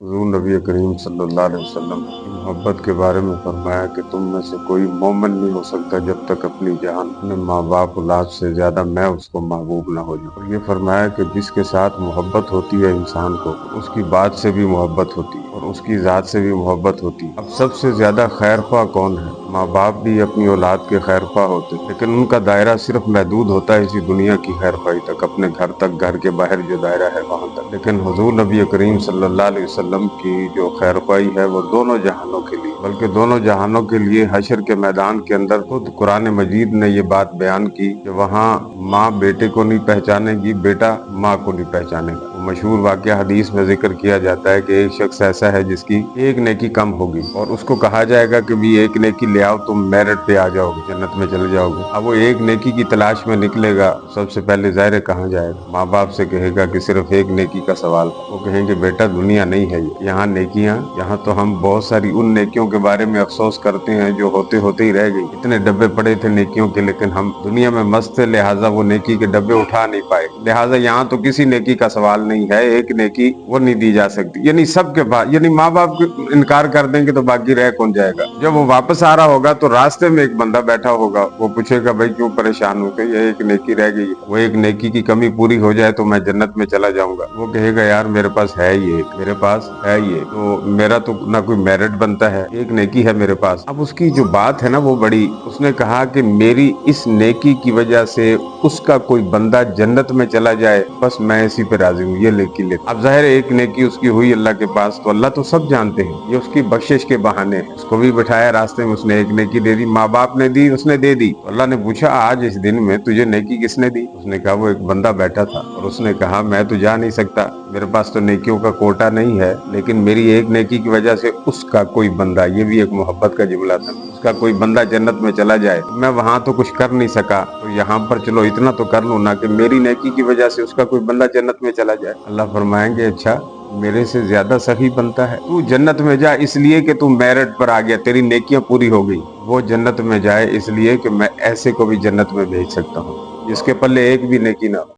حضور نبی کریم صلی اللہ علیہ وسلم کی محبت کے بارے میں فرمایا کہ تم میں سے کوئی مومن نہیں ہو سکتا جب تک اپنی جان اپنے ماں باپ اولاد سے زیادہ میں اس کو محبوب نہ ہو جاؤں۔ اور یہ فرمایا کہ جس کے ساتھ محبت ہوتی ہے انسان کو اس کی بات سے بھی محبت ہوتی ہے اور اس کی ذات سے بھی محبت ہوتی ہے۔ اب سب سے زیادہ خیر خواہ کون ہے؟ ماں باپ بھی اپنی اولاد کے خیر خواہ ہوتے ہیں، لیکن ان کا دائرہ صرف محدود ہوتا ہے اسی دنیا کی خیر خواہی تک، اپنے گھر تک، گھر کے باہر جو دائرہ ہے وہاں تک۔ لیکن حضور نبی کریم صلی اللہ علیہ وسلم کی جو خیر خواہی ہے وہ دونوں جہانوں کے لیے، بلکہ دونوں جہانوں کے لیے حشر کے میدان کے اندر خود قرآن مجید نے یہ بات بیان کی کہ وہاں ماں بیٹے کو نہیں پہچانے گی، بیٹا ماں کو نہیں پہچانے گا۔ وہ مشہور واقعہ حدیث میں ذکر کیا جاتا ہے کہ ایک شخص ایسا ہے جس کی ایک نیکی کم ہوگی اور اس کو کہا جائے گا کہ بھی ایک نیکی لے آؤ، تم میرٹ پہ آ جاؤ گے، جنت میں چلے جاؤ گے۔ اب وہ ایک نیکی کی تلاش میں نکلے گا، سب سے پہلے ظاہر کہاں جائے گا؟ ماں باپ سے کہے گا کہ صرف ایک نیکی کا سوال۔ وہ کہیں گے بیٹا دنیا نہیں ہے یہاں نیکیاں، یہاں تو ہم بہت ساری ان نیکیوں کے بارے میں افسوس کرتے ہیں جو ہوتے ہوتے ہی رہ گئی، اتنے ڈبے پڑے تھے نیکیوں کے لیکن ہم دنیا میں مست تھے لہٰذا وہ نیکی کے ڈبے اٹھا نہیں پائے، لہٰذا یہاں تو کسی نیکی کا سوال نہیں ہے، ایک نیکی وہ نہیں دی جا سکتی۔ یعنی سب کے پاس، یعنی ماں باپ انکار کر دیں گے تو باقی رہ کون جائے گا؟ جب وہ واپس آ رہا ہوگا تو راستے میں ایک بندہ بیٹھا ہوگا، وہ پوچھے گا بھائی کیوں پریشان ہو؟ کہ یہ ایک نیکی رہ گئی، وہ ایک نیکی کی کمی پوری ہو جائے تو میں جنت میں چلا جاؤں گا۔ وہ کہے گا یار میرے پاس ہے یہ، میرے پاس ہے یہ، تو میرا تو نہ کوئی میرٹ بنتا ہے، ایک نیکی ہے میرے پاس۔ اب اس کی جو بات ہے نا وہ بڑی، اس نے کہا کہ میری اس نیکی کی وجہ سے اس کا کوئی بندہ جنت میں چلا جائے بس میں اسی پہ راضی ہوں، یہ نیکی لے۔ اب ظاہر ایک نیکی اس کی ہوئی اللہ کے پاس، تو اللہ تو سب جانتے ہیں یہ اس کی بخشش کے بہانے ہیں۔ اس کو بھی بٹھایا راستے میں، اس نے ایک نیکی دے دی، ماں باپ نے دی، اس نے دے دی۔ تو اللہ نے پوچھا آج اس دن میں تجھے نیکی کس نے دی؟ اس نے کہا وہ ایک بندہ بیٹھا تھا اور اس نے کہا میں تو جا نہیں سکتا، میرے پاس تو نیکیوں کا کوٹا نہیں ہے، لیکن میری ایک نیکی کی وجہ سے اس کا کوئی بندہ، یہ بھی ایک محبت کا جملہ تھا، اس کا کوئی بندہ جنت میں چلا جائے۔ میں وہاں تو کچھ کر نہیں سکا تو یہاں پر چلو اتنا تو کر لوں نا کہ میری نیکی کی وجہ سے اس کا کوئی بندہ جنت میں چلا جائے۔ اللہ فرمائیں گے اچھا میرے سے زیادہ سخی بنتا ہے، تو جنت میں جا اس لیے کہ تو میرٹ پر آ گیا، تیری نیکیاں پوری ہو گئی، وہ جنت میں جائے اس لیے کہ میں ایسے کو بھی جنت میں بھیج سکتا ہوں جس کے پلے ایک بھی نیکی نہ ہو۔